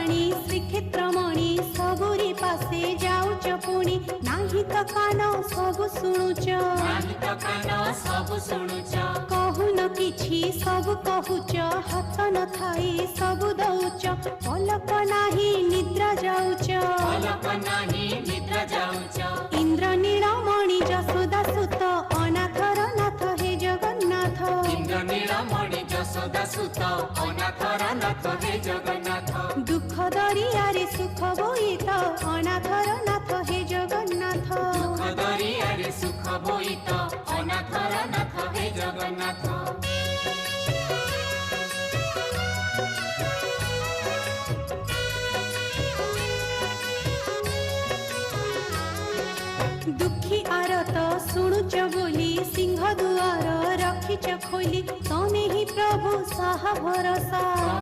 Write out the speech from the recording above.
बाणी श्रीक्षेत्रमणि सबुरी पासे जाऊच पुणी नाही तो कान सब शुणुच कहून किछि सब कहूच हाथ न थाई सब दउच पलक नाही निद्रा जाऊच इंद्र नीलमणि जसोदा सुत अनाथर नाथ हे जगन्नाथ दुख दरियारे सुख बोईत अनाथर नाथ हे जगन्नाथ दुखी आरत शुणुच बोली सिंह दुआर रखिच खोली तमे ही प्रभु साहा भरोसा।